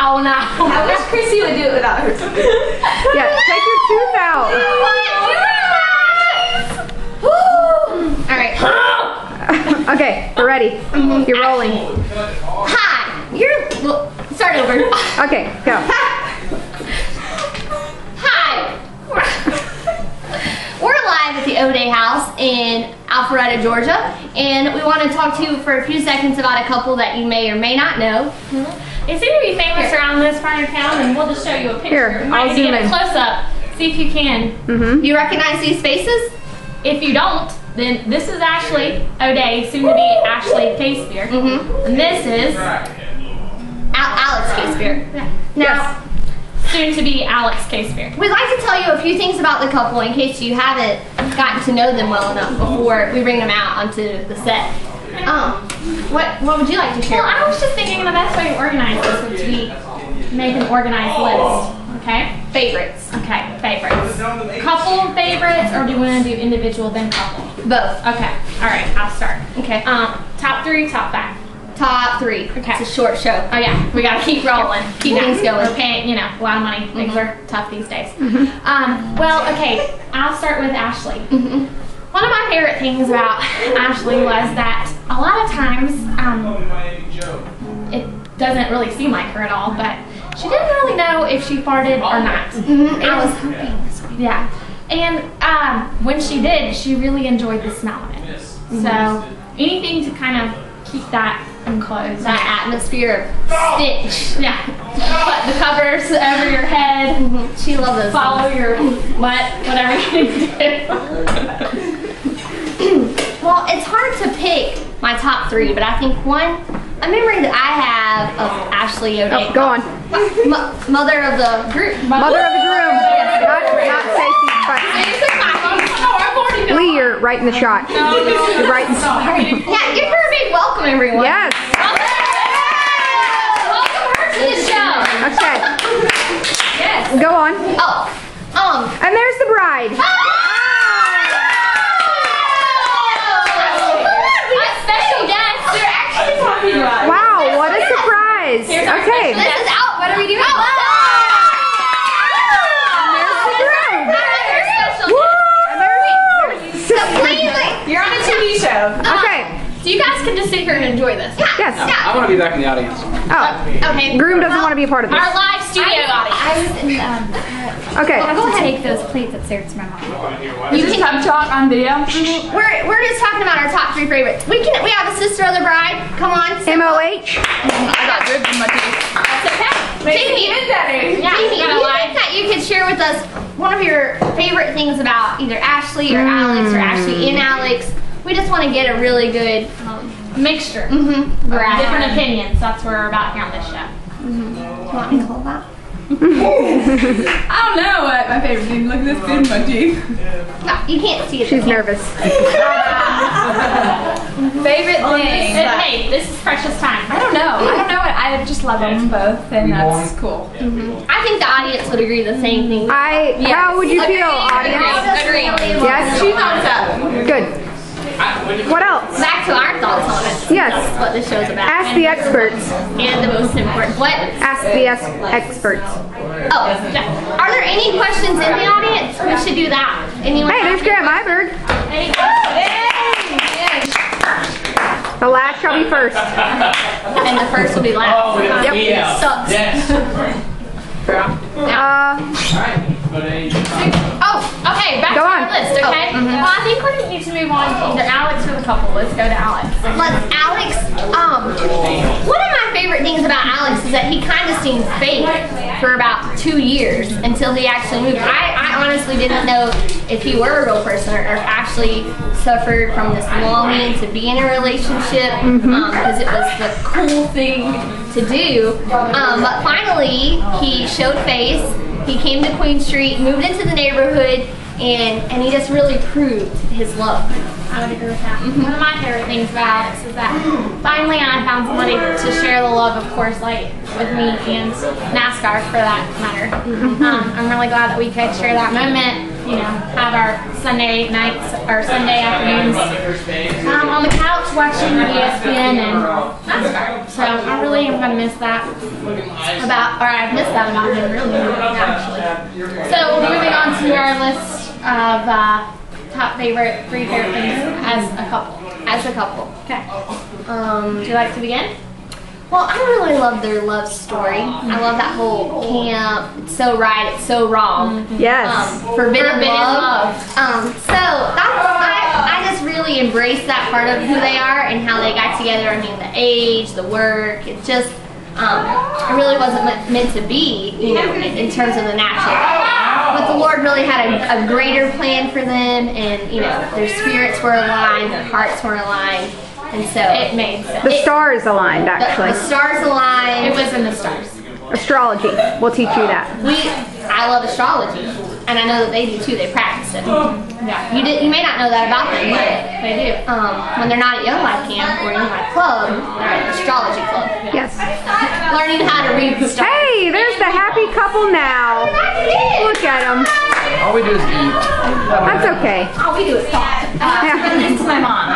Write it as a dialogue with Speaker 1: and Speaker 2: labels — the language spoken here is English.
Speaker 1: No. I wish Chrissy would do it without her tooth.
Speaker 2: Yeah, take your tooth out.
Speaker 1: Alright.
Speaker 2: Okay, we're ready. You're rolling.
Speaker 1: Hi. Well, start over.
Speaker 2: Okay, go.
Speaker 1: Hi. We're live at the O'Day house in Alpharetta, Georgia, and we want to talk to you for a few seconds about a couple that you may or may not know.
Speaker 3: They seem to be famous around this part of town, and we'll just show you a picture.
Speaker 2: Here,
Speaker 3: we might
Speaker 2: I'll
Speaker 3: need to
Speaker 2: zoom
Speaker 3: get a
Speaker 2: in.
Speaker 3: close-up, see if you can.
Speaker 1: You recognize these faces?
Speaker 3: If you don't, then this is Ashley O'Day, soon to be Ashley Casebeer. And this is
Speaker 1: Alex Casebeer. Now,
Speaker 3: soon to be Alex Casebeer.
Speaker 1: we'd like to tell you a few things about the couple in case you haven't gotten to know them well enough before we bring them out onto the set. What would you like to share?
Speaker 3: Well, I was just thinking the best way to organize this would be make an organized list. Okay?
Speaker 1: Favorites.
Speaker 3: Okay, favorites. Couple favorites, or do you want to do individual then couple?
Speaker 1: Both.
Speaker 3: Okay, alright, I'll start.
Speaker 1: Okay.
Speaker 3: Top 3, top 5.
Speaker 1: Top 3.
Speaker 3: Okay.
Speaker 1: It's a short show.
Speaker 3: Oh yeah, we gotta keep rolling.
Speaker 1: Keep things going.
Speaker 3: We're paying, a lot of money. Things are tough these days. Well, okay, I'll start with Ashley. One of my favorite things about Ashley was that a lot of times, it doesn't really seem like her at all, but she didn't really know if she farted or not.
Speaker 1: I was hoping this would be.
Speaker 3: Yeah, and when she did, she really enjoyed the smell of it. So anything to kind of keep that enclosed.
Speaker 1: That atmosphere of stench.
Speaker 3: Yeah. Put the covers over your head.
Speaker 1: She loved those.
Speaker 3: Follow your butt, whatever you do.
Speaker 1: Well, it's hard to pick my top 3, but I think a memory that I have of Ashley O'Day.
Speaker 2: Oh, go on.
Speaker 1: Mother of the group.
Speaker 2: Mother of the groom. Not Stacy, but Lee, you're right in the shot. You're right in the shot.
Speaker 1: Yeah, give her a big welcome, everyone.
Speaker 2: Yes.
Speaker 1: Welcome her to the show.
Speaker 2: Okay.
Speaker 1: Yes.
Speaker 2: Go on.
Speaker 1: And
Speaker 2: And there's the bride.
Speaker 1: a special guest. They're actually talking about it.
Speaker 2: Wow, what a surprise. Okay.
Speaker 1: This is out. What are we doing?
Speaker 3: You're on a TV show.
Speaker 2: Okay.
Speaker 3: So you guys can just sit here and enjoy this.
Speaker 2: Yes.
Speaker 4: I want to be back in the audience.
Speaker 2: Oh.
Speaker 1: Okay.
Speaker 2: Groom doesn't want to be a part of this.
Speaker 3: Our live studio audience.
Speaker 5: I was in,
Speaker 2: Okay.
Speaker 5: I'm going to take those plates upstairs to my mom.
Speaker 1: You can
Speaker 5: Come talk on video.
Speaker 1: We're just talking about our top 3 favorites. We have a sister of the bride. Come on.
Speaker 2: MOH.
Speaker 5: I got ribs in my teeth.
Speaker 1: That's okay. Jamie,
Speaker 3: Yeah,
Speaker 1: Jamie,
Speaker 3: you
Speaker 1: do
Speaker 3: got a
Speaker 1: you
Speaker 3: lie.
Speaker 1: think that you could share with us one of your favorite things about either Ashley or Alex or Ashley and Alex? We just want to get a really good
Speaker 3: Mixture. Different opinions. That's what we're about here on this show.
Speaker 1: You want me to hold that?
Speaker 5: I don't know what my favorite thing. Look at this food in my teeth.
Speaker 1: No, you can't see it.
Speaker 2: She's nervous.
Speaker 5: Favorite thing.
Speaker 3: Hey, this is precious time.
Speaker 5: I don't know. I just love them both, and that's cool.
Speaker 1: I think the audience would agree the same thing.
Speaker 2: How would you feel, audience?
Speaker 1: Agree.
Speaker 2: Yes?
Speaker 1: 2 thumbs up.
Speaker 2: Good. What else?
Speaker 1: Back to our thoughts on it.
Speaker 2: Yes.
Speaker 1: That's what this show's about.
Speaker 2: Ask the experts.
Speaker 1: And the most important. What?
Speaker 2: Ask the experts.
Speaker 1: Oh, yeah. Are there any questions in the audience? We should do that. Anyone?
Speaker 2: Hey, there's Graham Iberg. The last shall be first.
Speaker 1: And the first will be last.
Speaker 2: Yep.
Speaker 1: Sucks.
Speaker 3: Okay, back
Speaker 2: Go
Speaker 3: to
Speaker 2: on.
Speaker 3: our list, okay? Well, I think we need to move on to either Alex or the couple. Let's go to Alex.
Speaker 1: Alex, one of my favorite things about Alex is that he kind of seemed fake for about 2 years until he actually moved. I honestly didn't know if he were a real person or actually suffered from this longing to be in a relationship because it was the cool thing to do. But finally, he showed face. He came to Queen Street, moved into the neighborhood, and he just really proved his love.
Speaker 3: I would agree with that. One of my favorite things about Alex is that finally I found somebody to share the love of Coors Light with me and NASCAR for that matter. I'm really glad that we could share that moment. you know, have our Sunday nights or Sunday afternoons on the couch watching ESPN and NASCAR. So I really am gonna miss that I've missed that about him really, actually. So moving on to our list of top three favorite things as a couple. Okay. Would you like to begin?
Speaker 1: Well, I really love their love story. I love that whole camp. It's so right, it's so wrong.
Speaker 2: Yes.
Speaker 1: Forbidden love. So I just really embrace that part of who they are and how they got together. I mean, the age, the work. It just it really wasn't meant to be, you know, in terms of the natural. But the Lord really had a greater plan for them, and you know, their spirits were aligned, their hearts were aligned. And so it made sense.
Speaker 2: The stars aligned, actually.
Speaker 1: The stars aligned.
Speaker 3: It was in the stars.
Speaker 2: Astrology. We'll teach you that.
Speaker 1: I love astrology, and I know that they do too. They practice it.
Speaker 3: Yeah.
Speaker 1: You may not know that about them, but they do. When they're not at Young Life Camp or Young Life Club, they're at astrology club.
Speaker 2: Yes.
Speaker 1: Learning how to read the stars.
Speaker 2: Hey, there's the happy couple now. Look at them.
Speaker 5: All we do is eat.
Speaker 2: That's okay.
Speaker 1: All we do is talk.
Speaker 2: Yeah.
Speaker 3: This to my mom.